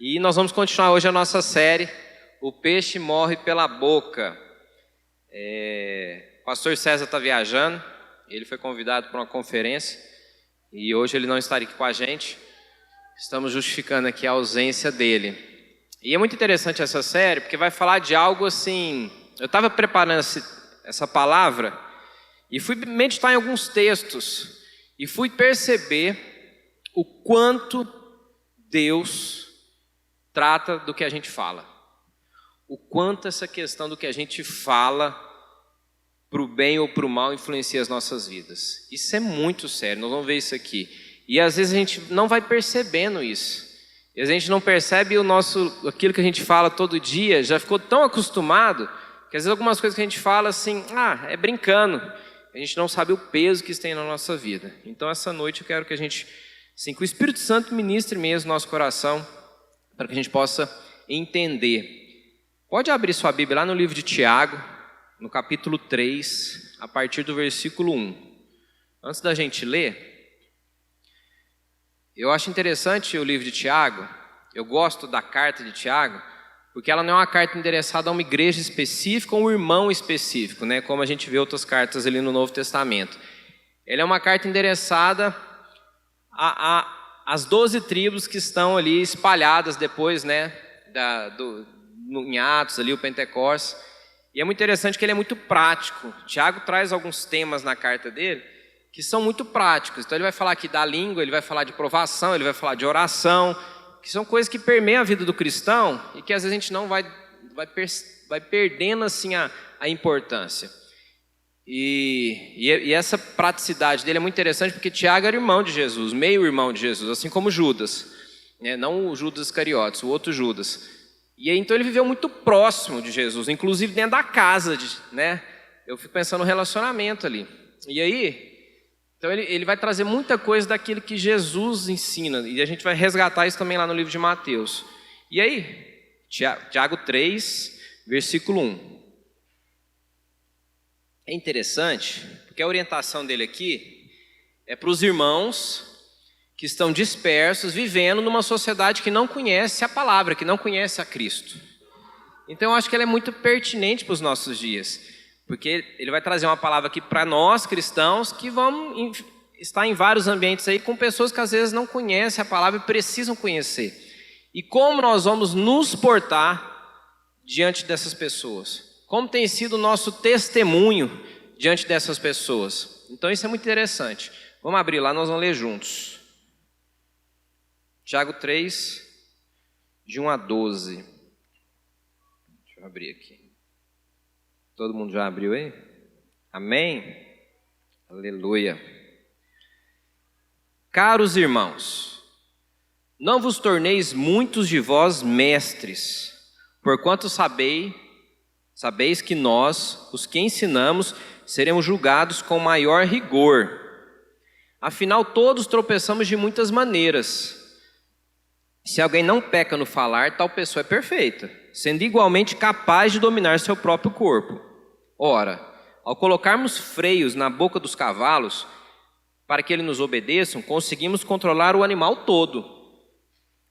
E nós vamos continuar hoje a nossa série, O Peixe Morre pela Boca. O pastor César está viajando, ele foi convidado para uma conferência e hoje ele não estará aqui com a gente. Estamos justificando aqui a ausência dele. E é muito interessante essa série, porque vai falar de algo assim... Eu estava preparando essa palavra e fui meditar em alguns textos e fui perceber o quanto Deus trata do que a gente fala. O quanto essa questão do que a gente fala, para o bem ou para o mal, influencia as nossas vidas. Isso é muito sério, nós vamos ver isso aqui. E às vezes a gente não vai percebendo isso. E a gente não percebe aquilo que a gente fala todo dia, já ficou tão acostumado, que às vezes algumas coisas que a gente fala assim, é brincando. A gente não sabe o peso que isso tem na nossa vida. Então essa noite eu quero que a gente, assim, que o Espírito Santo ministre mesmo no nosso coração, para que a gente possa entender. Pode abrir sua Bíblia lá no livro de Tiago, no capítulo 3, a partir do versículo 1. Antes da gente ler, eu acho interessante o livro de Tiago, eu gosto da carta de Tiago, porque ela não é uma carta endereçada a uma igreja específica ou um irmão específico, né, como a gente vê outras cartas ali no Novo Testamento. Ela é uma carta endereçada as 12 tribos que estão ali espalhadas depois, né, em Atos, ali o Pentecostes. E é muito interessante que ele é muito prático. Tiago traz alguns temas na carta dele que são muito práticos. Então ele vai falar aqui da língua, ele vai falar de provação, ele vai falar de oração, que são coisas que permeiam a vida do cristão e que às vezes a gente não vai perdendo assim a importância. E essa praticidade dele é muito interessante porque Tiago era irmão de Jesus, meio irmão de Jesus, assim como Judas, né? Não o Judas Iscariotes, o outro Judas. E aí, então ele viveu muito próximo de Jesus, inclusive dentro da casa, né? Eu fico pensando no relacionamento ali. E aí, então ele vai trazer muita coisa daquilo que Jesus ensina, e a gente vai resgatar isso também lá no livro de Mateus. E aí, Tiago 3, versículo 1. É interessante, porque a orientação dele aqui é para os irmãos que estão dispersos, vivendo numa sociedade que não conhece a palavra, que não conhece a Cristo. Então eu acho que ela é muito pertinente para os nossos dias, porque ele vai trazer uma palavra aqui para nós cristãos que vão estar em vários ambientes aí com pessoas que às vezes não conhecem a palavra e precisam conhecer. E como nós vamos nos portar diante dessas pessoas? Como tem sido o nosso testemunho diante dessas pessoas? Então isso é muito interessante. Vamos abrir lá, nós vamos ler juntos. Tiago 3, de 1 a 12. Deixa eu abrir aqui. Todo mundo já abriu aí? Amém? Aleluia. Caros irmãos, não vos torneis muitos de vós mestres, porquanto sabeis que nós, os que ensinamos, seremos julgados com maior rigor. Afinal, todos tropeçamos de muitas maneiras. Se alguém não peca no falar, tal pessoa é perfeita, sendo igualmente capaz de dominar seu próprio corpo. Ora, ao colocarmos freios na boca dos cavalos, para que eles nos obedeçam, conseguimos controlar o animal todo.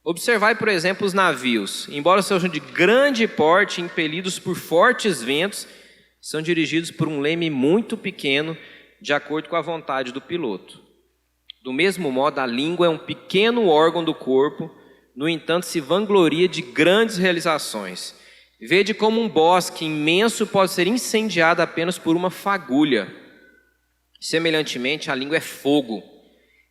Observai, por exemplo, os navios. Embora sejam de grande porte, impelidos por fortes ventos, são dirigidos por um leme muito pequeno, de acordo com a vontade do piloto. Do mesmo modo, a língua é um pequeno órgão do corpo, no entanto, se vangloria de grandes realizações. Vede como um bosque imenso pode ser incendiado apenas por uma fagulha. Semelhantemente, a língua é fogo.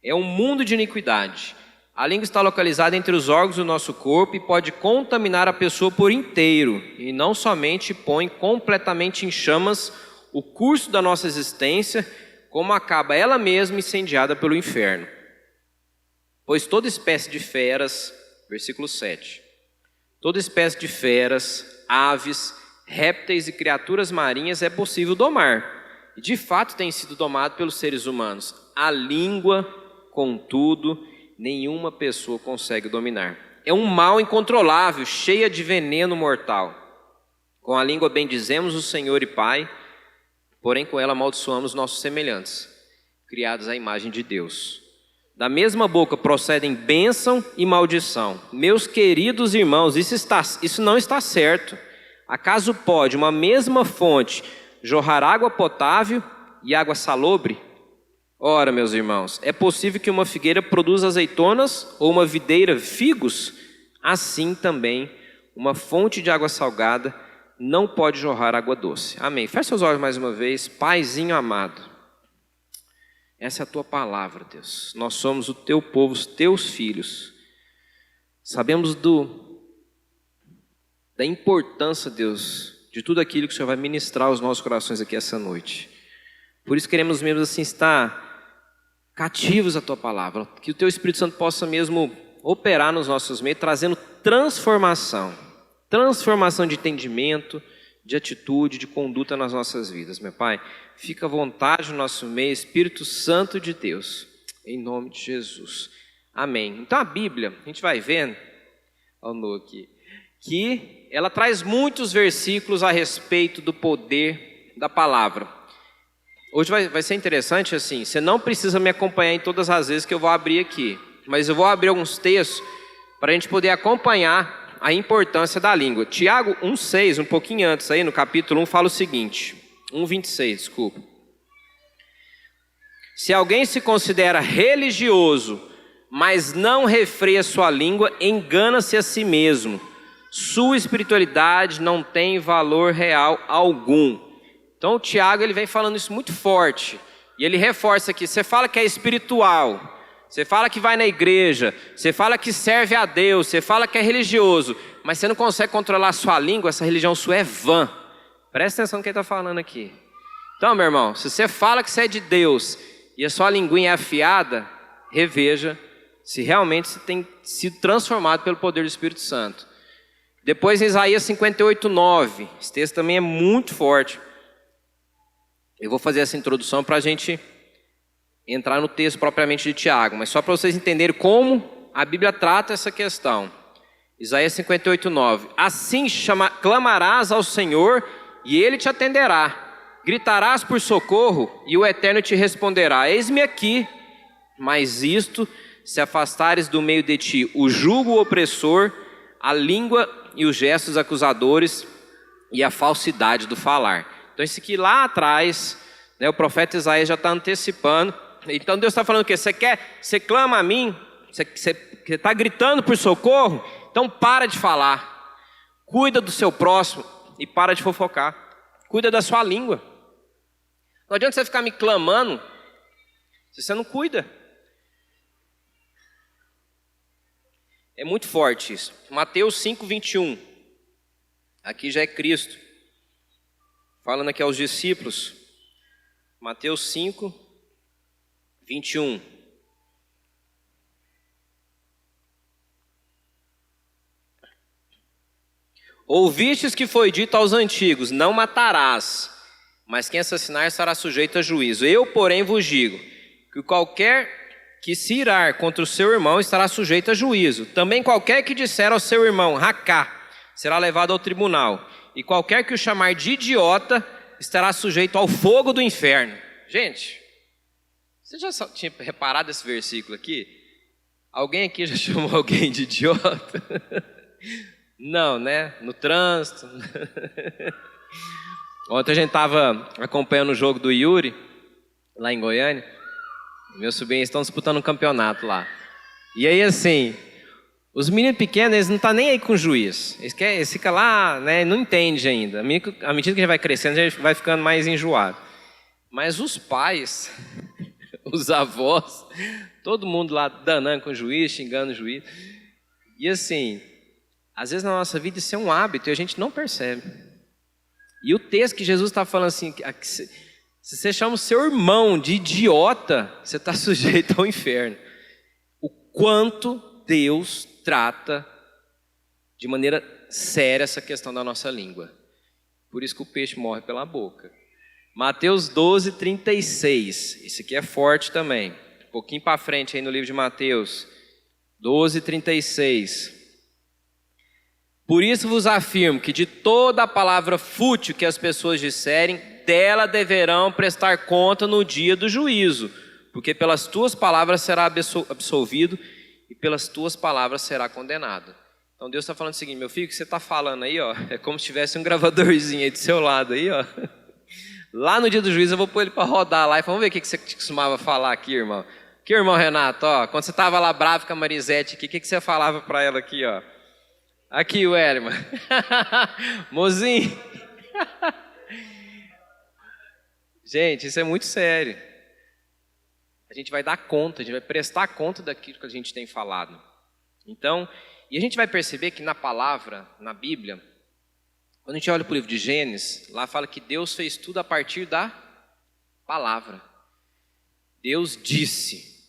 É um mundo de iniquidade. A língua está localizada entre os órgãos do nosso corpo e pode contaminar a pessoa por inteiro. E não somente põe completamente em chamas o curso da nossa existência, como acaba ela mesma incendiada pelo inferno. Pois toda espécie de feras... Versículo 7. Toda espécie de feras, aves, répteis e criaturas marinhas é possível domar. E de fato tem sido domado pelos seres humanos. A língua, contudo, nenhuma pessoa consegue dominar. É um mal incontrolável, cheia de veneno mortal. Com a língua bendizemos o Senhor e Pai, porém com ela amaldiçoamos nossos semelhantes, criados à imagem de Deus. Da mesma boca procedem bênção e maldição. Meus queridos irmãos, isso não está certo. Acaso pode uma mesma fonte jorrar água potável e água salobre? Ora, meus irmãos, é possível que uma figueira produza azeitonas ou uma videira figos? Assim também, uma fonte de água salgada não pode jorrar água doce. Amém. Feche seus olhos mais uma vez. Paizinho amado, essa é a tua palavra, Deus. Nós somos o teu povo, os teus filhos. Sabemos da importância, Deus, de tudo aquilo que o Senhor vai ministrar aos nossos corações aqui essa noite. Por isso queremos mesmo assim estar cativos à tua palavra. Que o teu Espírito Santo possa mesmo operar nos nossos meios, trazendo transformação. Transformação de entendimento, de atitude, de conduta nas nossas vidas, meu Pai. Fica à vontade no nosso meio, Espírito Santo de Deus, em nome de Jesus. Amém. Então a Bíblia, a gente vai vendo, aqui, que ela traz muitos versículos a respeito do poder da palavra. Hoje vai ser interessante assim, você não precisa me acompanhar em todas as vezes que eu vou abrir aqui, mas eu vou abrir alguns textos para a gente poder acompanhar a importância da língua. Tiago 1,6, um pouquinho antes aí, no capítulo 1, fala o seguinte, 1,26, desculpa. Se alguém se considera religioso, mas não refreia sua língua, engana-se a si mesmo. Sua espiritualidade não tem valor real algum. Então o Tiago ele vem falando isso muito forte. E ele reforça aqui, você fala que é espiritual, você fala que vai na igreja, você fala que serve a Deus, você fala que é religioso, mas você não consegue controlar a sua língua, essa religião sua é vã. Presta atenção no que ele está falando aqui. Então, meu irmão, se você fala que você é de Deus e a sua linguinha é afiada, reveja se realmente você tem sido transformado pelo poder do Espírito Santo. Depois em Isaías 58:9, esse texto também é muito forte. Eu vou fazer essa introdução para a gente entrar no texto propriamente de Tiago, mas só para vocês entenderem como a Bíblia trata essa questão. Isaías 58:9. Assim clamarás ao Senhor e Ele te atenderá. Gritarás por socorro e o Eterno te responderá. Eis-me aqui, mas isto, se afastares do meio de ti o jugo opressor, a língua e os gestos acusadores e a falsidade do falar. Então isso aqui lá atrás, né, o profeta Isaías já está antecipando. Então Deus está falando o quê? Você clama a mim, você está gritando por socorro, então para de falar. Cuida do seu próximo e para de fofocar. Cuida da sua língua. Não adianta você ficar me clamando se você não cuida. É muito forte isso. Mateus 5:21. Aqui já é Cristo falando aqui aos discípulos. Mateus 5:21. Ouvistes que foi dito aos antigos, não matarás, mas quem assassinar será sujeito a juízo. Eu, porém, vos digo, que qualquer que se irar contra o seu irmão estará sujeito a juízo. Também qualquer que disser ao seu irmão, racá, será levado ao tribunal. E qualquer que o chamar de idiota estará sujeito ao fogo do inferno. Gente, você já tinha reparado esse versículo aqui? Alguém aqui já chamou alguém de idiota? Não, né? No trânsito. Ontem a gente estava acompanhando o jogo do Yuri, lá em Goiânia. Meus sobrinhos estão disputando um campeonato lá. E aí, assim, os meninos pequenos, eles não estão nem aí com o juiz. Eles ficam lá, né? Não entendem ainda. À medida que a gente vai crescendo, a gente vai ficando mais enjoado. Mas os pais, os avós, todo mundo lá danando com o juiz, xingando o juiz. E assim, às vezes na nossa vida isso é um hábito e a gente não percebe. E o texto que Jesus está falando assim, se você chama o seu irmão de idiota, você está sujeito ao inferno. O quanto Deus trata de maneira séria essa questão da nossa língua. Por isso que o peixe morre pela boca. Mateus 12:36. Esse aqui é forte também. Um pouquinho para frente aí no livro de Mateus. 12:36. Por isso vos afirmo que de toda a palavra fútil que as pessoas disserem, dela deverão prestar conta no dia do juízo. porque pelas tuas palavras será absolvido e pelas tuas palavras será condenado. Então Deus está falando o seguinte: meu filho, o que você está falando aí, ó, é como se tivesse um gravadorzinho aí do seu lado aí, ó. Lá no dia do juízo eu vou pôr ele para rodar lá e vamos ver o que você costumava falar aqui, irmão. Aqui, irmão Renato, ó, quando você estava lá bravo com a Marisete aqui, o que você falava para ela aqui, ó? Aqui, o Elima. Mozinho. Gente, isso é muito sério. A gente vai dar conta, a gente vai prestar conta daquilo que a gente tem falado. Então, e a gente vai perceber que na palavra, na Bíblia, quando a gente olha para o livro de Gênesis, lá fala que Deus fez tudo a partir da palavra. Deus disse,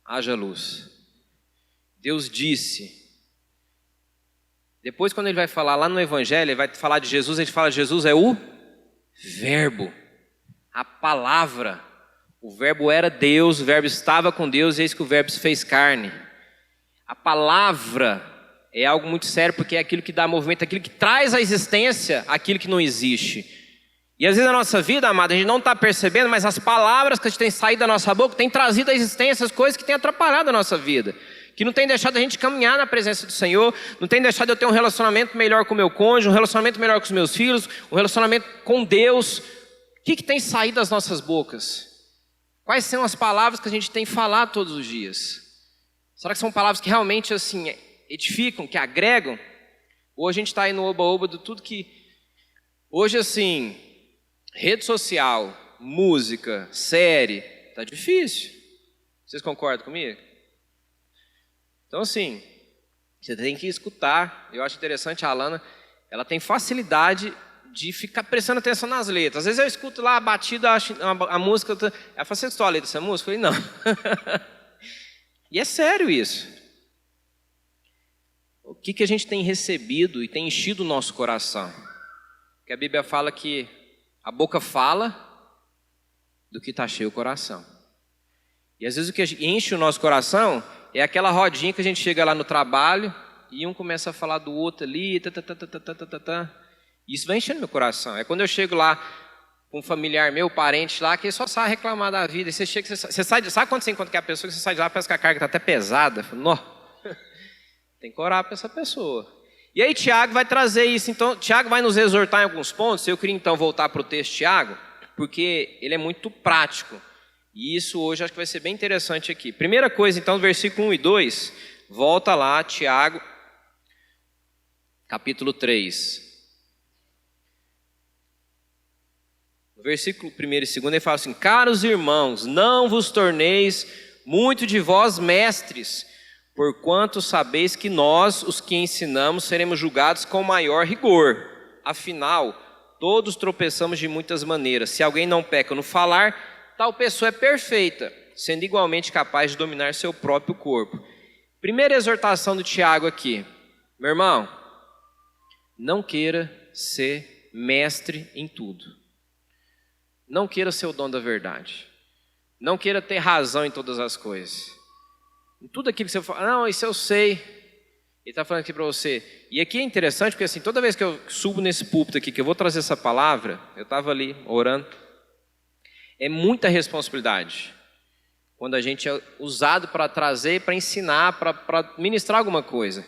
haja luz. Deus disse. Depois, quando ele vai falar lá no Evangelho, ele vai falar de Jesus, ele fala: Jesus é o Verbo, a palavra. O Verbo era Deus, o Verbo estava com Deus, e eis que o Verbo se fez carne. A palavra é algo muito sério, porque é aquilo que dá movimento, aquilo que traz à existência aquilo que não existe. E às vezes na nossa vida, amada, a gente não está percebendo, mas as palavras que a gente tem saído da nossa boca têm trazido à existência as coisas que têm atrapalhado a nossa vida, que não tem deixado a gente caminhar na presença do Senhor, não tem deixado eu ter um relacionamento melhor com o meu cônjuge, um relacionamento melhor com os meus filhos, um relacionamento com Deus. O que tem saído das nossas bocas? Quais são as palavras que a gente tem falado todos os dias? Será que são palavras que realmente assim edificam, que agregam? Ou a gente está aí no oba-oba de tudo que... Hoje assim, rede social, música, série, tá difícil. Vocês concordam comigo? Então assim, você tem que escutar. Eu acho interessante a Alana, ela tem facilidade de ficar prestando atenção nas letras. Às vezes eu escuto lá a batida, a música, ela fala: você escutou a letra dessa música? Eu falei: não. E é sério isso. O que a gente tem recebido e tem enchido o nosso coração? Porque a Bíblia fala que a boca fala do que está cheio o coração. E às vezes o que enche o nosso coração é aquela rodinha que a gente chega lá no trabalho e um começa a falar do outro ali, Isso vai enchendo meu coração. É quando eu chego lá com um familiar meu, parente lá, que só sai reclamar da vida. E você chega, você sai, sabe quando você encontra aquela pessoa que você sai de lá, parece que a carga está até pesada? Nó, tem que orar para essa pessoa. E aí Tiago vai trazer isso. Então, Tiago vai nos exortar em alguns pontos. Eu queria então voltar para o texto de Tiago, porque ele é muito prático. E isso hoje acho que vai ser bem interessante aqui. Primeira coisa, então, versículo 1 e 2, volta lá, Tiago, capítulo 3. No versículo 1 e 2 ele fala assim: caros irmãos, não vos torneis muito de vós mestres, porquanto sabeis que nós, os que ensinamos, seremos julgados com maior rigor. Afinal, todos tropeçamos de muitas maneiras. Se alguém não peca no falar, tal pessoa é perfeita, sendo igualmente capaz de dominar seu próprio corpo. Primeira exortação do Tiago aqui: meu irmão, não queira ser mestre em tudo. Não queira ser o dono da verdade. Não queira ter razão em todas as coisas. Em tudo aquilo que você fala: não, isso eu sei. Ele está falando aqui para você. E aqui é interessante, porque assim, toda vez que eu subo nesse púlpito aqui, que eu vou trazer essa palavra, eu estava ali orando, é muita responsabilidade quando a gente é usado para trazer, para ensinar, para ministrar alguma coisa.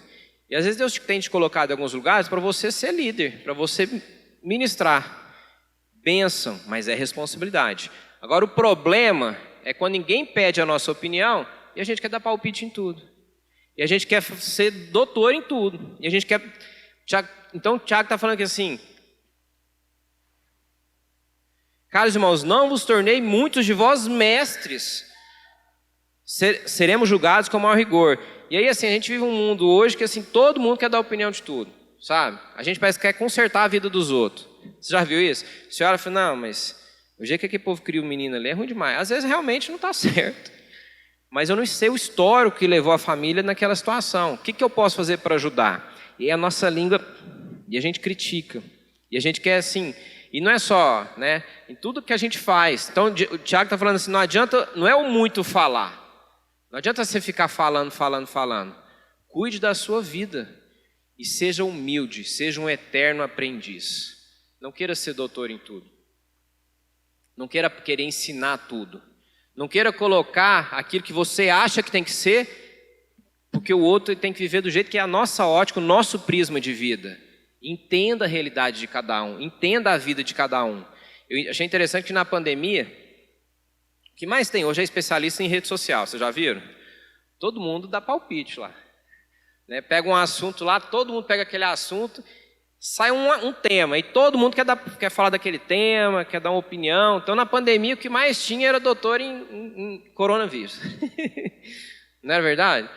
E às vezes Deus tem te colocado em alguns lugares para você ser líder, para você ministrar. Bênção, mas é responsabilidade. Agora o problema é quando ninguém pede a nossa opinião e a gente quer dar palpite em tudo. E a gente quer ser doutor em tudo. E a gente quer... Então o Tiago está falando aqui assim: caros irmãos, não vos tornei muitos de vós mestres, seremos julgados com maior rigor. E aí assim, a gente vive um mundo hoje que assim, todo mundo quer dar opinião de tudo, sabe? A gente parece que quer consertar a vida dos outros. Você já viu isso? A senhora fala: não, mas o jeito que aquele povo cria o menino ali é ruim demais. Às vezes realmente não está certo. Mas eu não sei o histórico que levou a família naquela situação. O que eu posso fazer para ajudar? E a nossa língua, e a gente critica. E a gente quer assim... E não é só, né? Em tudo que a gente faz. Então, o Tiago está falando assim: não adianta, não é o muito falar. Não adianta você ficar falando. Cuide da sua vida. E seja humilde, seja um eterno aprendiz. Não queira ser doutor em tudo. Não queira querer ensinar tudo. Não queira colocar aquilo que você acha que tem que ser, porque o outro tem que viver do jeito que é a nossa ótica, o nosso prisma de vida. Entenda a realidade de cada um, entenda a vida de cada um. Eu achei interessante que na pandemia, o que mais tem hoje é especialista em rede social, vocês já viram? Todo mundo dá palpite lá. Né? Pega um assunto lá, todo mundo pega aquele assunto, sai um tema, e todo mundo quer falar daquele tema, quer dar uma opinião. Então, na pandemia, o que mais tinha era doutor em coronavírus. Não era verdade?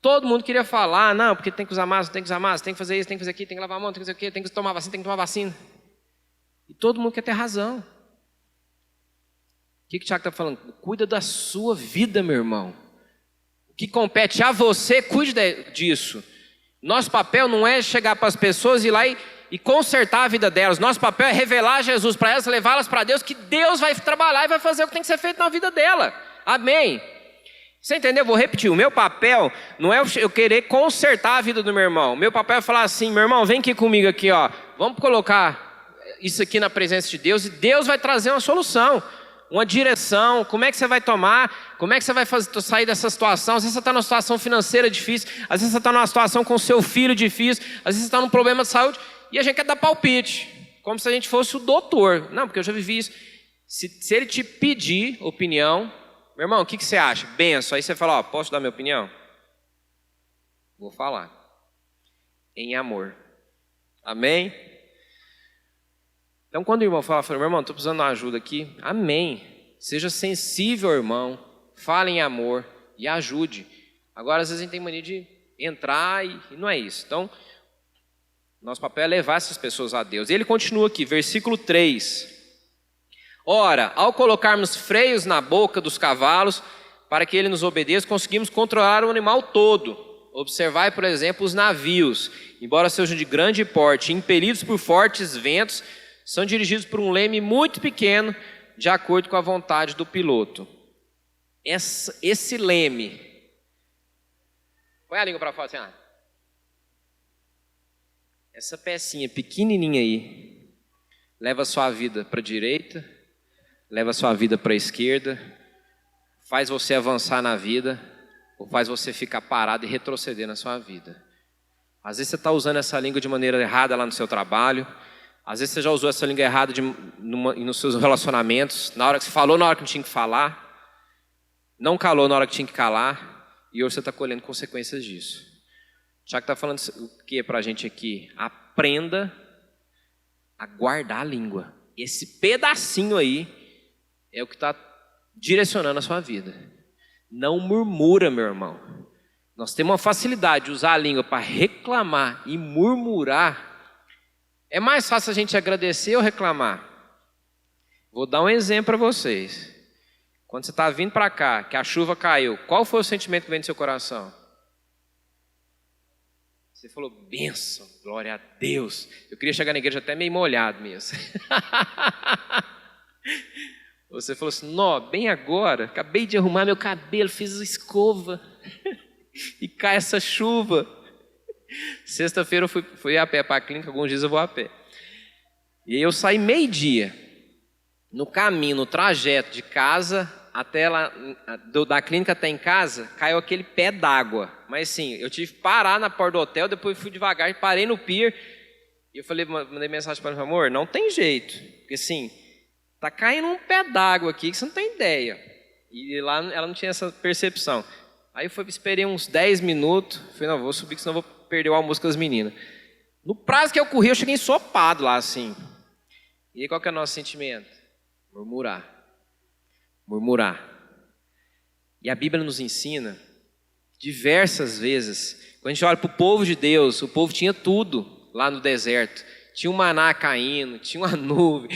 Todo mundo queria falar, não, porque tem que usar máscara, tem que usar máscara, tem que fazer isso, tem que fazer aquilo, tem que lavar a mão, tem que fazer o quê, tem que tomar vacina, tem que tomar vacina. E todo mundo quer ter razão. O que o Tiago está falando? Cuida da sua vida, meu irmão. O que compete a você, cuide disso. Nosso papel não é chegar para as pessoas e ir lá e consertar a vida delas. Nosso papel é revelar Jesus para elas, levá-las para Deus, que Deus vai trabalhar e vai fazer o que tem que ser feito na vida dela. Amém? Você entendeu? Vou repetir. O meu papel não é eu querer consertar a vida do meu irmão. O meu papel é falar assim, meu irmão, vem aqui comigo aqui, ó. Vamos colocar isso aqui na presença de Deus e Deus vai trazer uma solução, uma direção. Como é que você vai tomar? Como é que você vai sair dessa situação? Às vezes você está numa situação financeira difícil, às vezes você está numa situação com seu filho difícil, às vezes você está num problema de saúde e a gente quer dar palpite, como se a gente fosse o doutor. Não, porque eu já vivi isso. Se ele te pedir opinião, meu irmão, o que você acha? Benção. Aí você fala, ó, posso dar minha opinião? Vou falar. Em amor. Amém? Então, quando o irmão fala, meu irmão, estou precisando de uma ajuda aqui. Amém. Seja sensível ao irmão. Fale em amor e ajude. Agora, às vezes a gente tem mania de entrar e não é isso. Então, nosso papel é levar essas pessoas a Deus. E ele continua aqui, versículo 3. Ora, ao colocarmos freios na boca dos cavalos, para que ele nos obedeça, conseguimos controlar o animal todo. Observai, por exemplo, os navios, embora sejam de grande porte, impelidos por fortes ventos, são dirigidos por um leme muito pequeno, de acordo com a vontade do piloto. Esse leme, põe a língua para fora assim, essa pecinha pequenininha aí, leva a sua vida para a direita, leva a sua vida para a esquerda, faz você avançar na vida, ou faz você ficar parado e retroceder na sua vida. Às vezes você está usando essa língua de maneira errada lá no seu trabalho, às vezes você já usou essa língua errada nos seus relacionamentos, na hora que você falou, na hora que não tinha que falar, não calou na hora que tinha que calar, e hoje você está colhendo consequências disso. O Tiago está falando o que para a gente aqui? Aprenda a guardar a língua. Esse pedacinho aí é o que está direcionando a sua vida. Não murmura, meu irmão. Nós temos uma facilidade de usar a língua para reclamar e murmurar. É mais fácil a gente agradecer ou reclamar? Vou dar um exemplo para vocês. Quando você está vindo para cá, que a chuva caiu, qual foi o sentimento que vem do seu coração? Você falou, bênção, glória a Deus. Eu queria chegar na igreja até meio molhado mesmo. Você falou assim, nó, bem agora, acabei de arrumar meu cabelo, fiz escova, e cai essa chuva. Sexta-feira eu fui a pé para a clínica, alguns dias eu vou a pé. E eu saí meio-dia, no caminho, no trajeto de casa até lá, da clínica até em casa, caiu aquele pé d'água. Mas assim, eu tive que parar na porta do hotel, depois fui devagar, parei no pier, e eu falei, mandei mensagem para ele, amor, não tem jeito, porque assim, tá caindo um pé d'água aqui que você não tem ideia. E lá ela não tinha essa percepção. Aí eu esperei uns 10 minutos, falei, não, vou subir que senão eu vou perder o almoço com as meninas. No prazo que eu corri, eu cheguei ensopado lá assim. E aí qual que é o nosso sentimento? Murmurar. Murmurar. E a Bíblia nos ensina diversas vezes, quando a gente olha para o povo de Deus, o povo tinha tudo lá no deserto. Tinha um maná caindo, tinha uma nuvem,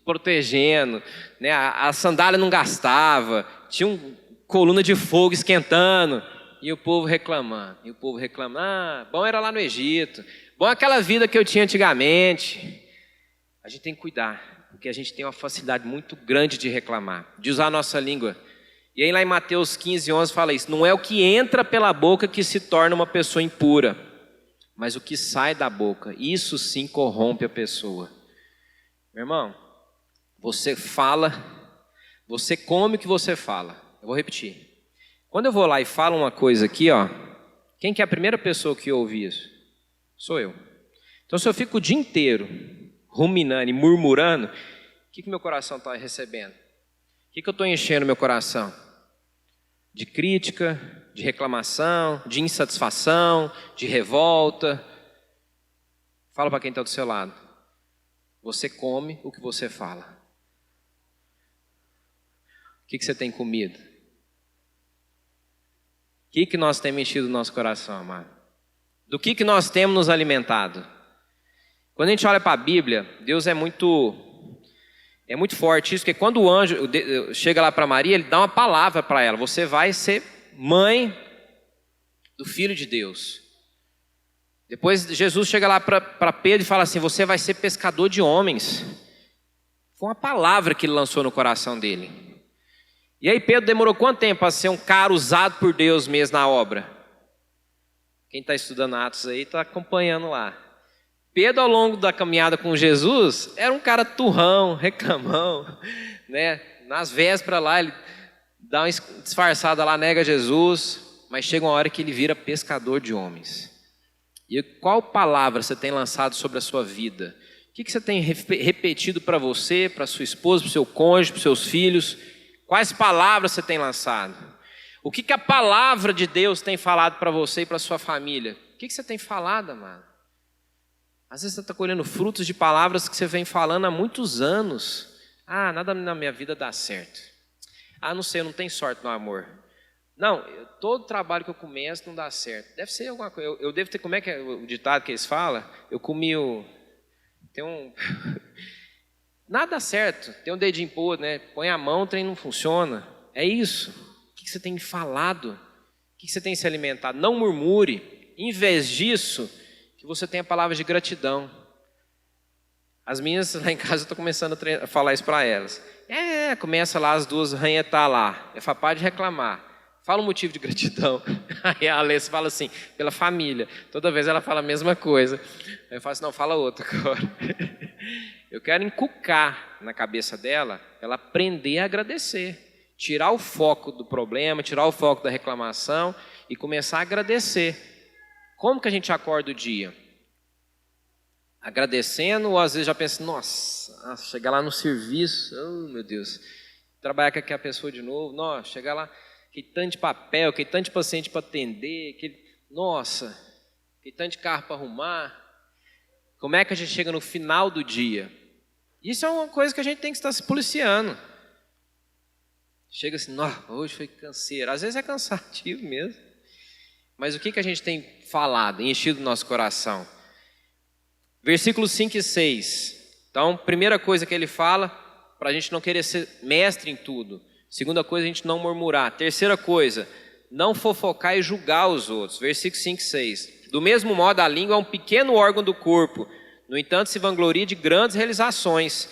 protegendo, né? A sandália não gastava, tinha uma coluna de fogo esquentando, e o povo reclamando, bom era lá no Egito, bom aquela vida que eu tinha antigamente. A gente tem que cuidar, porque a gente tem uma facilidade muito grande de reclamar, de usar a nossa língua. E aí lá em Mateus 15:11 fala isso, não é o que entra pela boca que se torna uma pessoa impura, mas o que sai da boca, isso sim corrompe a pessoa. Meu irmão, você fala, Você come o que você fala. Eu vou repetir. Quando eu vou lá e falo uma coisa aqui, ó, quem que é a primeira pessoa que ouve isso? Sou eu. Então, se eu fico o dia inteiro ruminando e murmurando, o que meu coração está recebendo? O que eu estou enchendo meu coração? De crítica, de reclamação, de insatisfação, de revolta. Fala para quem está do seu lado. Você come o que você fala. O que você tem comido? O que nós temos enchido o nosso coração, amado? Do que nós temos nos alimentado? Quando a gente olha para a Bíblia, Deus é muito forte isso, porque quando o anjo chega lá para Maria, ele dá uma palavra para ela. Você vai ser mãe do Filho de Deus. Depois Jesus chega lá para Pedro e fala assim, você vai ser pescador de homens. Foi uma palavra que ele lançou no coração dele. E aí Pedro demorou quanto tempo para ser um cara usado por Deus mesmo na obra? Quem está estudando Atos aí está acompanhando lá. Pedro, ao longo da caminhada com Jesus, era um cara turrão, reclamão, né? Nas vésperas lá, ele dá uma disfarçada lá, nega Jesus, mas chega uma hora que ele vira pescador de homens. E qual palavra você tem lançado sobre a sua vida? O que você tem repetido para você, para sua esposa, para o seu cônjuge, para os seus filhos? Quais palavras você tem lançado? O que a palavra de Deus tem falado para você e para a sua família? O que você tem falado, amado? Às vezes você está colhendo frutos de palavras que você vem falando há muitos anos. Ah, nada na minha vida dá certo. Ah, não sei, eu não tenho sorte no amor. Não, todo trabalho que eu começo não dá certo. Deve ser alguma coisa. Eu devo ter, como é que é o ditado que eles falam? Eu comi o... Tem um... Nada dá certo. Tem um dedinho podre, né? Põe a mão, o trem não funciona. É isso. O que você tem falado? O que você tem se alimentado? Não murmure. Em vez disso, que você tenha palavras de gratidão. As minhas lá em casa, eu estou começando a falar isso para elas. Começa lá as duas ranhetar lá. É capaz de reclamar. Fala um motivo de gratidão. Aí a Alessa fala assim, pela família. Toda vez ela fala a mesma coisa. Aí eu falo assim, não, fala outra agora. Eu quero encucar na cabeça dela, ela aprender a agradecer. Tirar o foco do problema, tirar o foco da reclamação e começar a agradecer. Como que a gente acorda o dia? Agradecendo ou às vezes já pensa, nossa, chegar lá no serviço, oh meu Deus, trabalhar com aquela pessoa de novo, nossa, chegar lá, aquele tanto de papel, aquele tanto de paciente para atender, aquele tanto de carro para arrumar. Como é que a gente chega no final do dia? Isso é uma coisa que a gente tem que estar se policiando. Chega assim, hoje foi canseiro. Às vezes é cansativo mesmo. Mas o que a gente tem falado, enchido o nosso coração? Versículos 5 e 6. Então, primeira coisa que ele fala, para a gente não querer ser mestre em tudo. Segunda coisa, a gente não murmurar. Terceira coisa, não fofocar e julgar os outros. Versículos 5 e 6. Do mesmo modo, a língua é um pequeno órgão do corpo. No entanto, se vangloria de grandes realizações.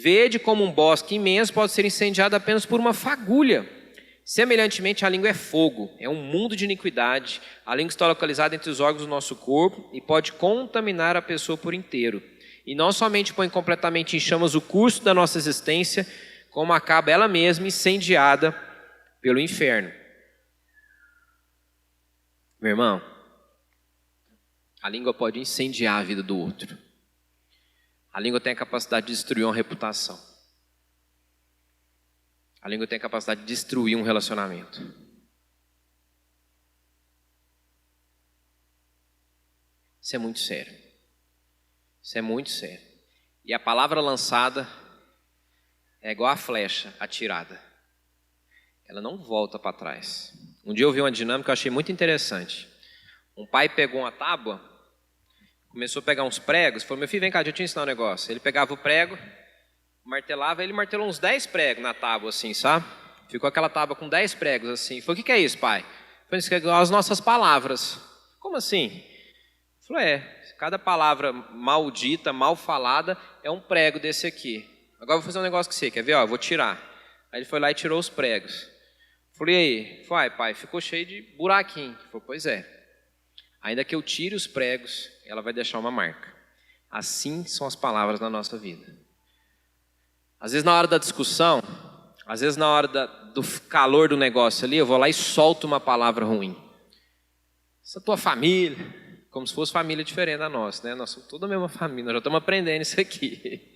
Vede como um bosque imenso pode ser incendiado apenas por uma fagulha. Semelhantemente, a língua é fogo, é um mundo de iniquidade. A língua está localizada entre os órgãos do nosso corpo e pode contaminar a pessoa por inteiro. E não somente põe completamente em chamas o curso da nossa existência, como acaba ela mesma incendiada pelo inferno. Meu irmão, a língua pode incendiar a vida do outro. A língua tem a capacidade de destruir uma reputação. A língua tem a capacidade de destruir um relacionamento. Isso é muito sério. Isso é muito sério. E a palavra lançada é igual a flecha atirada. Ela não volta para trás. Um dia eu vi uma dinâmica que eu achei muito interessante. Um pai pegou uma tábua, começou a pegar uns pregos, falou, meu filho, vem cá, deixa eu te ensinar um negócio. Ele pegava o prego, martelava, ele martelou uns 10 pregos na tábua, assim, sabe? Ficou aquela tábua com 10 pregos, assim. Falei, o que é isso, pai? Falei, isso é igual as nossas palavras. Como assim? Falei, cada palavra maldita, mal falada, é um prego desse aqui. Agora eu vou fazer um negócio com você, quer ver? Ó, eu vou tirar. Aí ele foi lá e tirou os pregos. Falei, e aí? Falei, pai, ficou cheio de buraquinho. Ele falou, pois é. Ainda que eu tire os pregos, ela vai deixar uma marca. Assim são as palavras na nossa vida. Às vezes na hora da discussão, Às vezes na hora do calor do negócio ali, eu vou lá e solto uma palavra ruim. Essa tua família, como se fosse família diferente da nossa, né? Nós somos toda a mesma família, nós já estamos aprendendo isso aqui.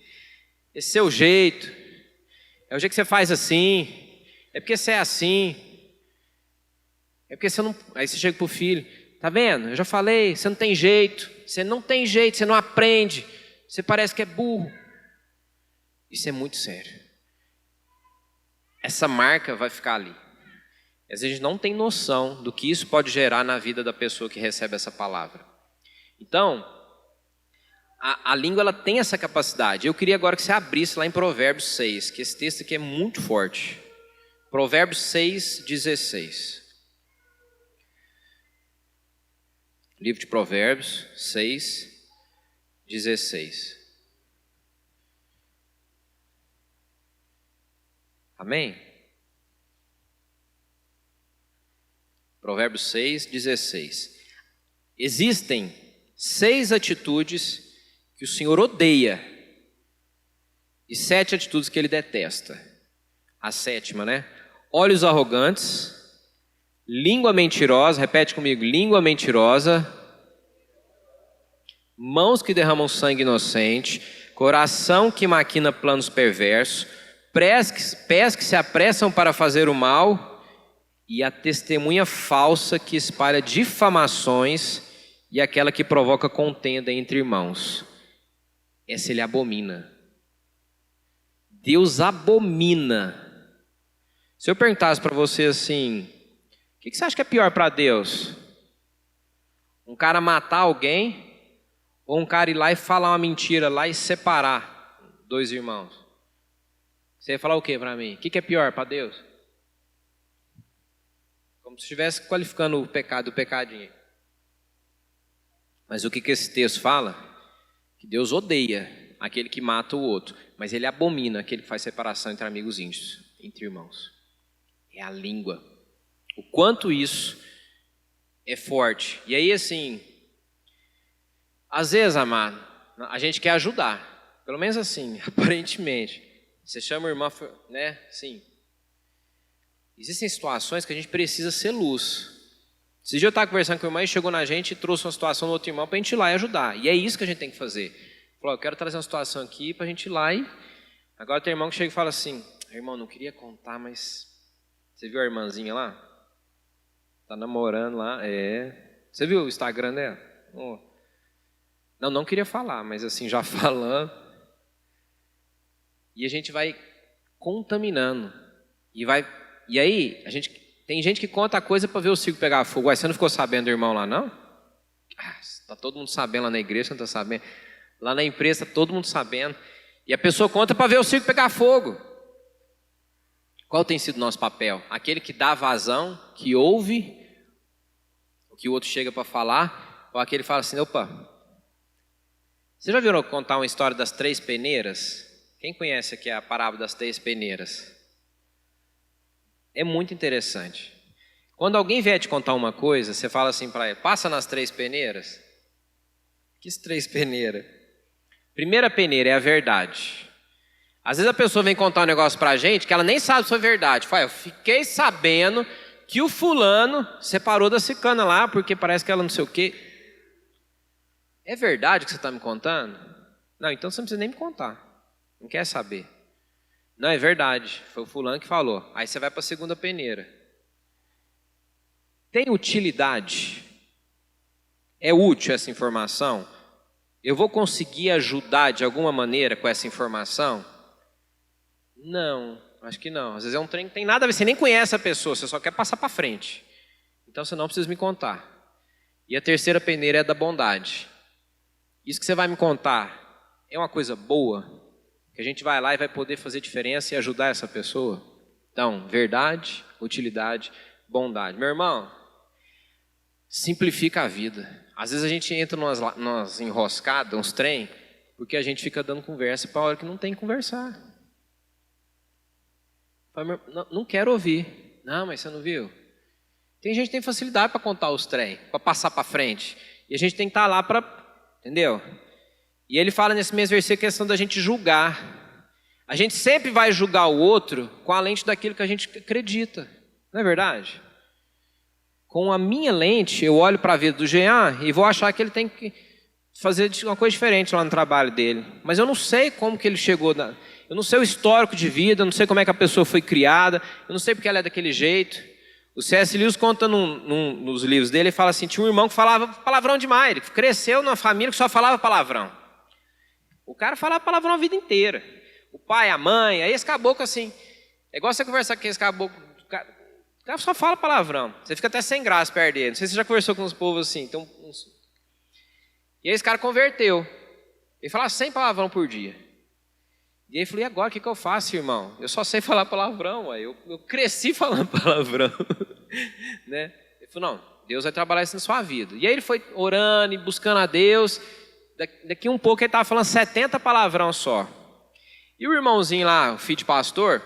Esse seu jeito, é o jeito que você faz assim, é porque você é assim, é porque você não... Aí você chega pro filho, tá vendo? Eu já falei, você não tem jeito, você não aprende, você parece que é burro. Isso é muito sério. Essa marca vai ficar ali. Às vezes a gente não tem noção do que isso pode gerar na vida da pessoa que recebe essa palavra. Então, a língua ela tem essa capacidade. Eu queria agora que você abrisse lá em Provérbios 6, que esse texto aqui é muito forte. Provérbios 6, 16. Livro de Provérbios 6, 16. Amém? Provérbios 6, 16. Existem 6 atitudes que o Senhor odeia e 7 atitudes que Ele detesta. A 7ª, né? Olhos arrogantes, língua mentirosa, repete comigo, língua mentirosa, mãos que derramam sangue inocente, coração que maquina planos perversos, pés que se apressam para fazer o mal e a testemunha falsa que espalha difamações e aquela que provoca contenda entre irmãos. Essa Ele abomina. Deus abomina. Se eu perguntasse para você assim, o que você acha que é pior para Deus? Um cara matar alguém ou um cara ir lá e falar uma mentira lá e separar 2 irmãos? Você ia falar o que para mim? O que é pior para Deus? Como se estivesse qualificando o pecado, o pecadinho. Mas o que esse texto fala? Que Deus odeia aquele que mata o outro, mas Ele abomina aquele que faz separação entre amigos íntimos, entre irmãos. É a língua. O quanto isso é forte. E aí assim, às vezes, amado, a gente quer ajudar. Pelo menos assim, aparentemente. Você chama a irmã, né? Sim. Existem situações que a gente precisa ser luz. Esse dia eu estava conversando com a irmã e chegou na gente e trouxe uma situação do outro irmão para a gente ir lá e ajudar. E é isso que a gente tem que fazer. Falou, eu quero trazer uma situação aqui para a gente ir lá e... Agora tem irmão que chega e fala assim, irmão, não queria contar, mas... Você viu a irmãzinha lá? Tá namorando lá, Você viu o Instagram dela? Oh. Não queria falar, mas assim, já falando... E a gente vai contaminando. E aí, tem gente que conta a coisa para ver o circo pegar fogo. Ué, você não ficou sabendo do irmão lá, não? Está todo mundo sabendo lá na igreja, você não está sabendo. Lá na empresa, está todo mundo sabendo. E a pessoa conta para ver o circo pegar fogo. Qual tem sido o nosso papel? Aquele que dá vazão, que ouve o que o outro chega para falar, ou aquele que fala assim, opa. Você já viu contar uma história das 3 peneiras? Quem conhece aqui a parábola das 3 peneiras? É muito interessante. Quando alguém vier te contar uma coisa, você fala assim para ele, passa nas 3 peneiras. Que 3 peneiras? Primeira peneira é a verdade. Às vezes a pessoa vem contar um negócio para a gente que ela nem sabe se é verdade. Fala, eu fiquei sabendo que o fulano separou da cicana lá, porque parece que ela não sei o quê. É verdade o que você está me contando? Não, então você não precisa nem me contar. Não quer saber. Não, é verdade. Foi o fulano que falou. Aí você vai para a segunda peneira. Tem utilidade? É útil essa informação? Eu vou conseguir ajudar de alguma maneira com essa informação? Não, acho que não. Às vezes é um trem que tem nada a ver. Você nem conhece a pessoa, você só quer passar para frente. Então você não precisa me contar. E a terceira peneira é da bondade. Isso que você vai me contar é uma coisa boa? Que a gente vai lá e vai poder fazer diferença e ajudar essa pessoa? Então, verdade, utilidade, bondade. Meu irmão, simplifica a vida. Às vezes a gente entra numas enroscadas, uns trem, porque a gente fica dando conversa para a hora que não tem que conversar. Não quero ouvir. Não, mas você não viu? Tem gente que tem facilidade para contar os trem, para passar para frente. E a gente tem que estar lá para... Entendeu? E ele fala nesse mesmo versículo a questão da gente julgar. A gente sempre vai julgar o outro com a lente daquilo que a gente acredita. Não é verdade? Com a minha lente, eu olho para a vida do Jean e vou achar que ele tem que fazer uma coisa diferente lá no trabalho dele. Mas eu não sei como que ele chegou, eu não sei o histórico de vida, eu não sei como é que a pessoa foi criada, eu não sei porque ela é daquele jeito. O C.S. Lewis conta nos livros dele, ele fala assim, tinha um irmão que falava palavrão demais, ele cresceu numa família que só falava palavrão. O cara falava palavrão a vida inteira. O pai, a mãe, aí esse caboclo assim, é igual você conversar com esse caboclo, o cara só fala palavrão, você fica até sem graça perto dele. Não sei se você já conversou com uns povos assim, então, e aí esse cara converteu, ele falava 100 palavrão por dia. E aí ele falou, e agora o que eu faço, irmão? Eu só sei falar palavrão, eu cresci falando palavrão. Né? Ele falou, não, Deus vai trabalhar isso na sua vida. E aí ele foi orando e buscando a Deus, daqui um pouco ele estava falando 70 palavrão só. E o irmãozinho lá, o filho de pastor,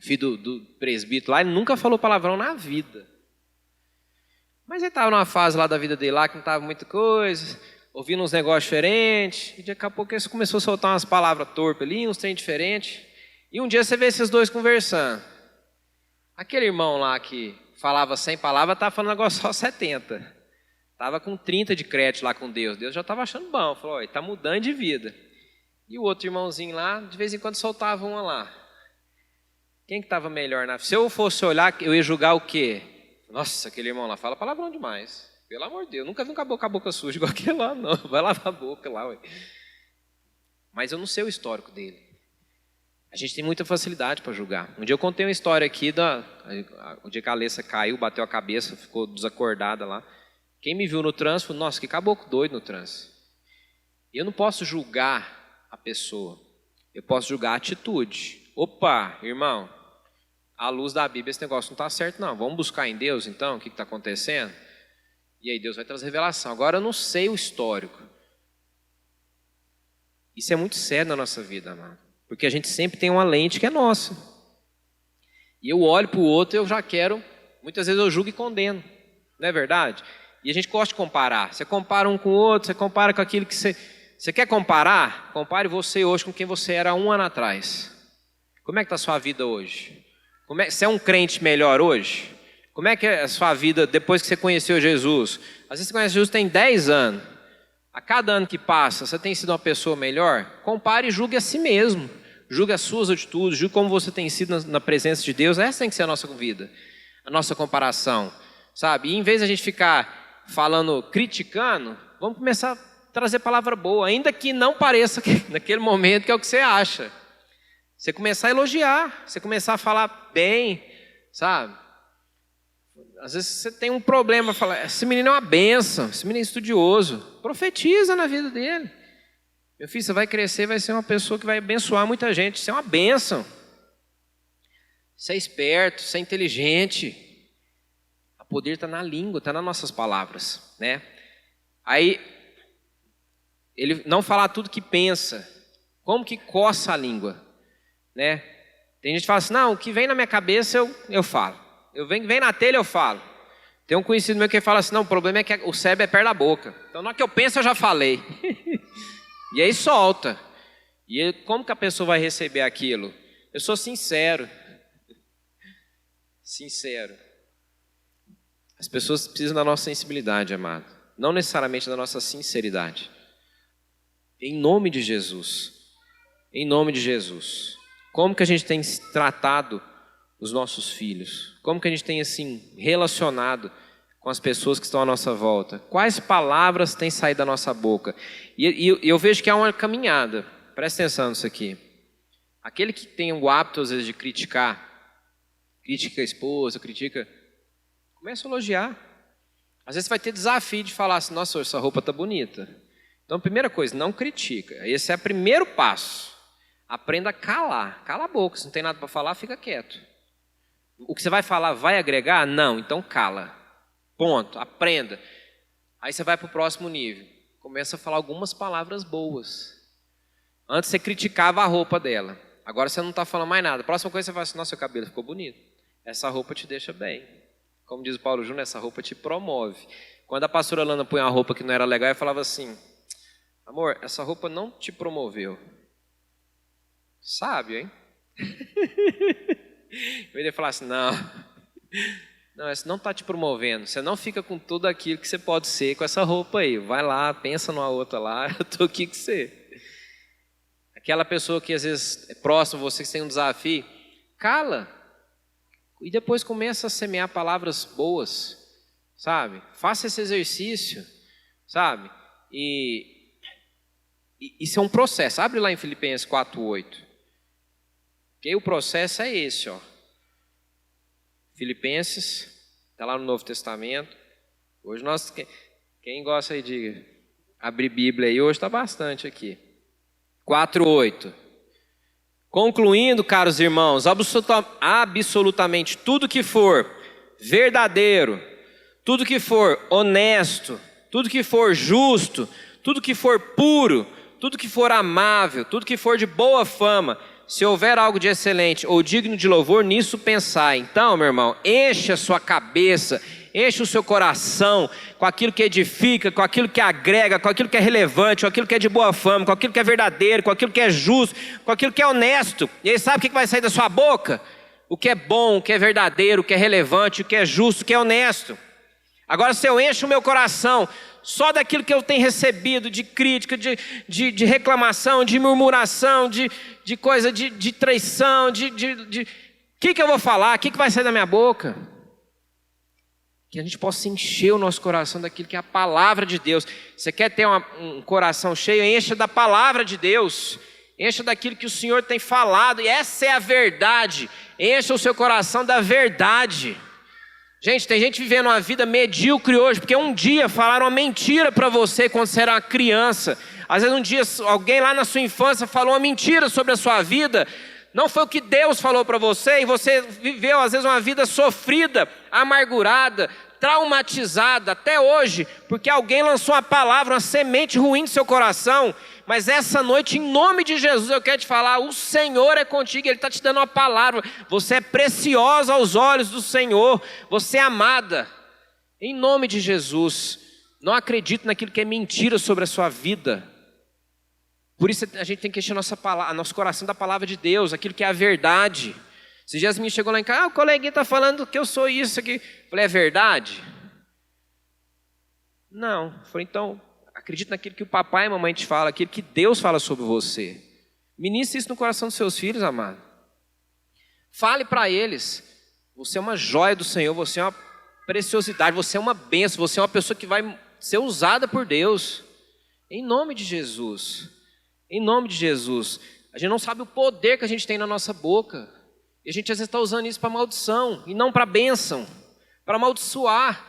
filho do presbítero lá, ele nunca falou palavrão na vida. Mas ele estava numa fase lá da vida dele lá, que não estava muita coisa, ouvindo uns negócios diferentes, e daqui a pouco ele começou a soltar umas palavras torpes ali, uns trem diferentes. E um dia você vê esses dois conversando. Aquele irmão lá que falava 100 palavras, estava falando negócio só 70. Estava com 30 de crédito lá com Deus. Deus já estava achando bom, falou, está mudando de vida. E o outro irmãozinho lá, de vez em quando soltava uma lá. Quem que estava melhor na... Se eu fosse olhar, eu ia julgar o quê? Nossa, aquele irmão lá fala palavrão demais. Pelo amor de Deus, nunca vi um caboclo com a boca suja igual aquele lá, não. Vai lavar a boca lá, ué. Mas eu não sei o histórico dele. A gente tem muita facilidade para julgar. Um dia eu contei uma história aqui, o dia que a Alessa caiu, bateu a cabeça, ficou desacordada lá. Quem me viu no trânsito falou, nossa, que caboclo doido no trânsito. E eu não posso julgar a pessoa, eu posso julgar a atitude. Opa, irmão, à luz da Bíblia esse negócio não está certo não, vamos buscar em Deus então, o que está acontecendo? E aí Deus vai trazer revelação. Agora eu não sei o histórico. Isso é muito sério na nossa vida, amado, porque a gente sempre tem uma lente que é nossa. E eu olho para o outro e eu já quero, muitas vezes eu julgo e condeno, não é verdade? E a gente gosta de comparar, você compara um com o outro, você compara com aquilo que você quer comparar? Compare você hoje com quem você era 1 ano atrás. Como é que está a sua vida hoje? Você é um crente melhor hoje? Como é que é a sua vida depois que você conheceu Jesus? Às vezes você conhece Jesus tem 10 anos. A cada ano que passa, você tem sido uma pessoa melhor? Compare e julgue a si mesmo. Julgue as suas atitudes, julgue como você tem sido na presença de Deus. Essa tem que ser a nossa vida, a nossa comparação. Sabe? E em vez de a gente ficar falando, criticando, vamos começar a trazer palavra boa, ainda que não pareça que, naquele momento que é o que você acha. Você começar a elogiar, você começar a falar bem, sabe? Às vezes você tem um problema, fala, esse menino é uma bênção, esse menino é estudioso, profetiza na vida dele. Meu filho, você vai crescer, vai ser uma pessoa que vai abençoar muita gente, isso é uma bênção. Você é esperto, você é inteligente. O poder está na língua, está nas nossas palavras, né? Aí, ele não falar tudo que pensa, como que coça a língua, né? Tem gente que fala assim, não, o que vem na minha cabeça eu falo. Vem na telha eu falo. Tem um conhecido meu que fala assim, não, o problema é que o cérebro é perto da boca. Então na hora que eu penso eu já falei. E aí solta. E aí, como que a pessoa vai receber aquilo? Eu sou sincero. Sincero. As pessoas precisam da nossa sensibilidade, amado. Não necessariamente da nossa sinceridade. Em nome de Jesus. Em nome de Jesus. Como que a gente tem tratado os nossos filhos? Como que a gente tem assim relacionado com as pessoas que estão à nossa volta? Quais palavras têm saído da nossa boca? E eu vejo que há uma caminhada. Presta atenção nisso aqui. Aquele que tem o hábito às vezes de criticar, critica a esposa, começa a elogiar. Às vezes você vai ter desafio de falar assim, nossa, essa roupa está bonita. Então, primeira coisa, não critica. Esse é o primeiro passo. Aprenda a calar. Cala a boca. Se não tem nada para falar, fica quieto. O que você vai falar vai agregar? Não, então cala. Ponto. Aprenda. Aí você vai para o próximo nível. Começa a falar algumas palavras boas. Antes você criticava a roupa dela. Agora você não está falando mais nada. A próxima coisa você fala assim, nossa, seu cabelo ficou bonito. Essa roupa te deixa bem. Como diz o Paulo Júnior, essa roupa te promove. Quando a pastora Lana põe uma roupa que não era legal, eu falava assim, amor, essa roupa não te promoveu. Sábio, hein? Eu ia falar assim, não, isso não está te promovendo. Você não fica com tudo aquilo que você pode ser com essa roupa aí. Vai lá, pensa numa outra lá, eu estou aqui com você. Aquela pessoa que às vezes é próxima, você que tem um desafio, cala. E depois começa a semear palavras boas, sabe? Faça esse exercício, sabe? E isso é um processo. Abre lá em Filipenses 4:8. Porque o processo é esse, ó. Filipenses, está lá no Novo Testamento. Hoje nós, quem gosta aí de abrir Bíblia aí, hoje está bastante aqui. 4:8. Concluindo, caros irmãos, absolutamente tudo que for verdadeiro, tudo que for honesto, tudo que for justo, tudo que for puro, tudo que for amável, tudo que for de boa fama, se houver algo de excelente ou digno de louvor, nisso pensai. Então, meu irmão, enche a sua cabeça, enche o seu coração com aquilo que edifica, com aquilo que agrega, com aquilo que é relevante, com aquilo que é de boa fama, com aquilo que é verdadeiro, com aquilo que é justo, com aquilo que é honesto. E aí sabe o que vai sair da sua boca? O que é bom, o que é verdadeiro, o que é relevante, o que é justo, o que é honesto. Agora, se eu encho o meu coração só daquilo que eu tenho recebido, de crítica, de reclamação, de murmuração, de coisa, de traição, o que eu vou falar? O que vai sair da minha boca? Que a gente possa encher o nosso coração daquilo que é a palavra de Deus. Você quer ter um coração cheio? Encha da palavra de Deus. Encha daquilo que o Senhor tem falado. E essa é a verdade. Encha o seu coração da verdade. Gente, tem gente vivendo uma vida medíocre hoje, porque um dia falaram uma mentira para você quando você era uma criança. Às vezes um dia alguém lá na sua infância falou uma mentira sobre a sua vida. Não foi o que Deus falou para você, e você viveu às vezes uma vida sofrida, amargurada, traumatizada até hoje, porque alguém lançou uma palavra, uma semente ruim no seu coração. Mas essa noite, em nome de Jesus, eu quero te falar, o Senhor é contigo, Ele está te dando uma palavra. Você é preciosa aos olhos do Senhor, você é amada. Em nome de Jesus, não acredite naquilo que é mentira sobre a sua vida. Por isso a gente tem que encher nosso coração da palavra de Deus, aquilo que é a verdade. Esses dias me chegou lá em casa, o coleguinha está falando que eu sou isso aqui. Eu falei, é verdade? Não. Eu falei, então, acredite naquilo que o papai e a mamãe te falam, aquilo que Deus fala sobre você. Ministre isso no coração dos seus filhos, amado. Fale para eles, você é uma joia do Senhor, você é uma preciosidade, você é uma bênção, você é uma pessoa que vai ser usada por Deus. Em nome de Jesus. Em nome de Jesus. A gente não sabe o poder que a gente tem na nossa boca. E a gente às vezes está usando isso para maldição e não para bênção. Para amaldiçoar.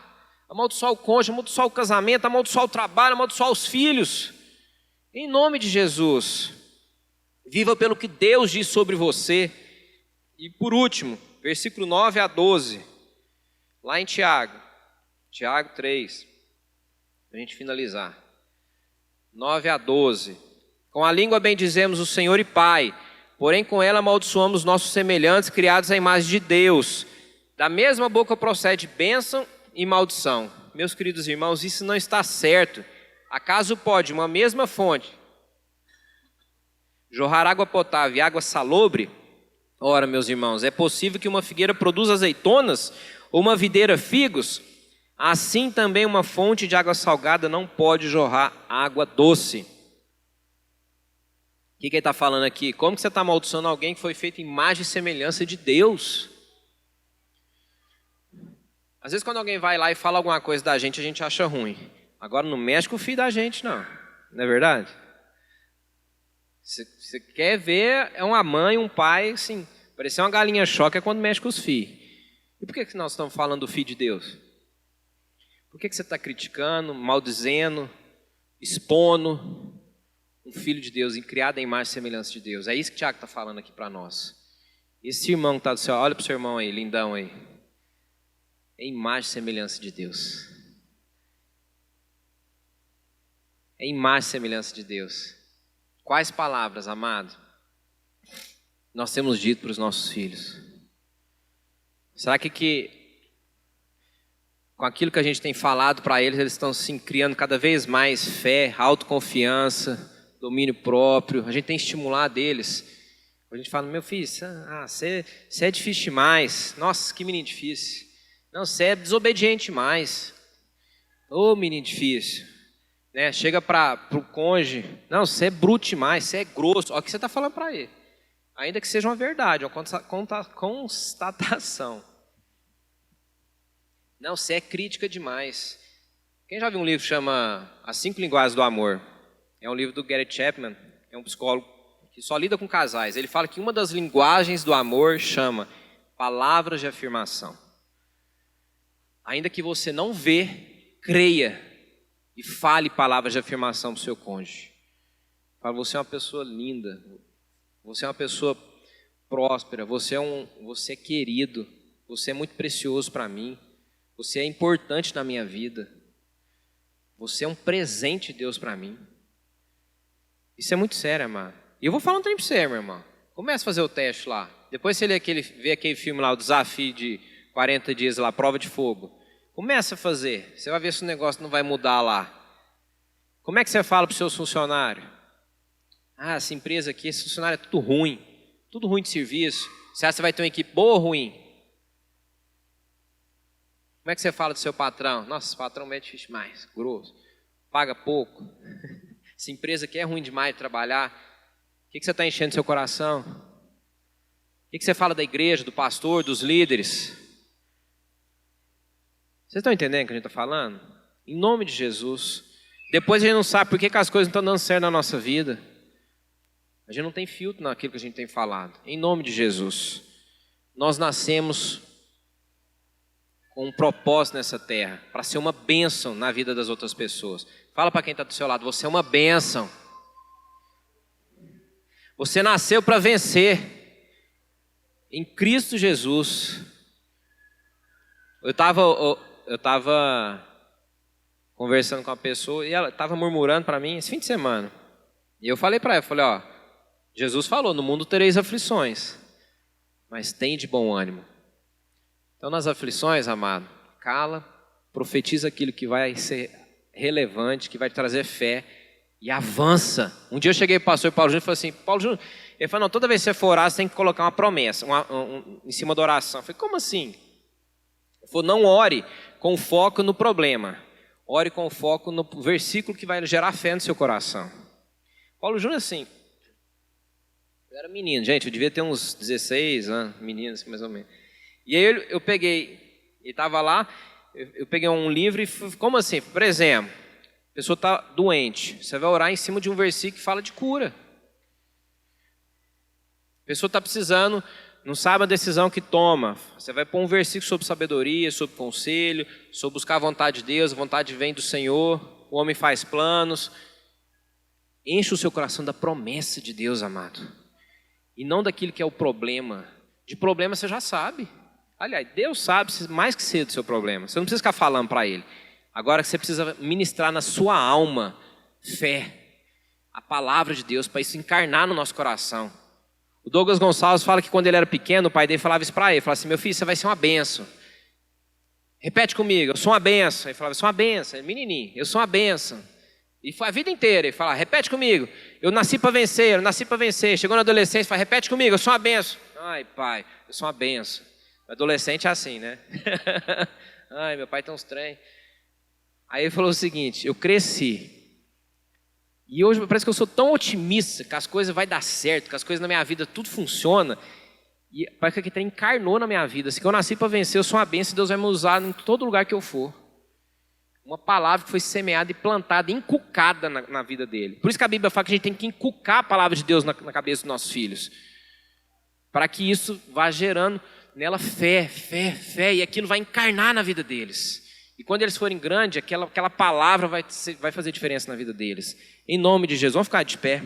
Amaldiçoar o cônjuge, amaldiçoar o casamento, amaldiçoar o trabalho, amaldiçoar os filhos. Em nome de Jesus. Viva pelo que Deus diz sobre você. E por último, versículo 9-12. Lá em Tiago. Tiago 3. Para a gente finalizar. 9-12. Com a língua bendizemos o Senhor e Pai, porém com ela amaldiçoamos nossos semelhantes, criados à imagem de Deus. Da mesma boca procede bênção e maldição. Meus queridos irmãos, isso não está certo. Acaso pode uma mesma fonte jorrar água potável e água salobre? Ora, meus irmãos, é possível que uma figueira produza azeitonas ou uma videira figos? Assim também uma fonte de água salgada não pode jorrar água doce. O que ele está falando aqui? Como que você está amaldiçoando alguém que foi feito em imagem e semelhança de Deus? Às vezes quando alguém vai lá e fala alguma coisa da gente, a gente acha ruim. Agora não mexe com o filho da gente, não. Não é verdade? Você quer ver, é uma mãe, um pai, assim, parecer uma galinha choca é quando mexe com os filhos. E por que nós estamos falando do Filho de Deus? Por que você está criticando, maldizendo, expondo um Filho de Deus, criado em imagem e semelhança de Deus? É isso que o Tiago está falando aqui para nós. Esse irmão que está do céu, olha para o seu irmão aí, lindão aí. É imagem e semelhança de Deus. É imagem e semelhança de Deus. Quais palavras, amado, nós temos dito para os nossos filhos? Será que com aquilo que a gente tem falado para eles, eles estão se criando cada vez mais fé, autoconfiança, domínio próprio? A gente tem estimulado eles A gente fala, meu filho, você é difícil demais. Nossa, que menino difícil. Não, você é desobediente demais. Ô, menino difícil. Né? Chega para o cônjuge, não, você é bruto demais, você é grosso. Olha o que você está falando para ele. Ainda que seja uma verdade, uma constatação. Não, você é crítica demais. Quem já viu um livro que chama As 5 Linguagens do Amor? É um livro do Gary Chapman, é um psicólogo que só lida com casais. Ele fala que uma das linguagens do amor chama palavras de afirmação. Ainda que você não vê, creia e fale palavras de afirmação para o seu cônjuge. Fala, você é uma pessoa linda, você é uma pessoa próspera, você é querido, você é muito precioso para mim, você é importante na minha vida, você é um presente de Deus para mim. Isso é muito sério, amado. E eu vou falar um tempo para você, meu irmão. Comece a fazer o teste lá. Depois você vê aquele filme lá, o desafio de 40 dias lá, prova de fogo. Comece a fazer. Você vai ver se o negócio não vai mudar lá. Como é que você fala para os seus funcionários? Ah, essa empresa aqui, esse funcionário é tudo ruim de serviço. Você acha que você vai ter uma equipe boa ou ruim? Como é que você fala do seu patrão? Nossa, esse patrão é difícil demais, grosso, paga pouco. Essa empresa aqui é ruim demais de trabalhar. O que você está enchendo seu coração? O que você fala da igreja, do pastor, dos líderes? Vocês estão entendendo o que a gente está falando? Em nome de Jesus. Depois a gente não sabe por que as coisas não estão dando certo na nossa vida. A gente não tem filtro naquilo que a gente tem falado. Em nome de Jesus. Nós nascemos com um propósito nessa terra, para ser uma bênção na vida das outras pessoas. Fala para quem está do seu lado, você é uma bênção. Você nasceu para vencer. Em Cristo Jesus. Eu estava conversando com uma pessoa e ela estava murmurando para mim esse fim de semana. E eu falei para ela, Jesus falou, no mundo tereis aflições, mas tem de bom ânimo. Então nas aflições, amado, cala, profetiza aquilo que vai ser relevante, que vai te trazer fé e avança. Um dia eu cheguei para o pastor Paulo Júnior e falei assim, Paulo Júnior, ele falou, não, toda vez que você for orar, você tem que colocar uma promessa, em cima da oração. Eu falei, como assim? Ele falou, não ore com foco no problema, ore com foco no versículo que vai gerar fé no seu coração. Paulo Júnior, assim, eu era menino, gente, eu devia ter uns 16 anos, menino assim, mais ou menos. E aí eu peguei, ele estava lá, eu peguei um livro e como assim? Por exemplo, a pessoa está doente, você vai orar em cima de um versículo que fala de cura. A pessoa está precisando, não sabe a decisão que toma, você vai pôr um versículo sobre sabedoria, sobre conselho, sobre buscar a vontade de Deus, a vontade vem do Senhor, o homem faz planos. Enche o seu coração da promessa de Deus, amado, e não daquilo que é o problema. De problema você já sabe. Aliás, Deus sabe mais que cedo do seu problema. Você não precisa ficar falando para Ele. Agora você precisa ministrar na sua alma fé, a palavra de Deus, para isso encarnar no nosso coração. O Douglas Gonçalves fala que quando ele era pequeno, o pai dele falava isso para ele. Falava assim, meu filho, você vai ser uma bênção. Repete comigo, eu sou uma bênção. Ele falava, eu sou uma bênção. Ele, menininho, eu sou uma bênção. E foi a vida inteira. Ele falava, repete comigo, eu nasci para vencer, eu nasci para vencer. Chegou na adolescência, fala, repete comigo, eu sou uma bênção. Ai, pai, eu sou uma bênção. Adolescente é assim, né? Ai, meu pai tem uns trem. Aí ele falou o seguinte, eu cresci. E hoje parece que eu sou tão otimista, que as coisas vão dar certo, que as coisas na minha vida, tudo funciona. E parece que aquele trem encarnou na minha vida. Assim, que eu nasci para vencer, eu sou uma bênção, Deus vai me usar em todo lugar que eu for. Uma palavra que foi semeada e plantada, inculcada na vida dele. Por isso que a Bíblia fala que a gente tem que inculcar a palavra de Deus na cabeça dos nossos filhos. Para que isso vá gerando nela fé, e aquilo vai encarnar na vida deles. E quando eles forem grandes, aquela palavra vai fazer diferença na vida deles. Em nome de Jesus, vamos ficar de pé.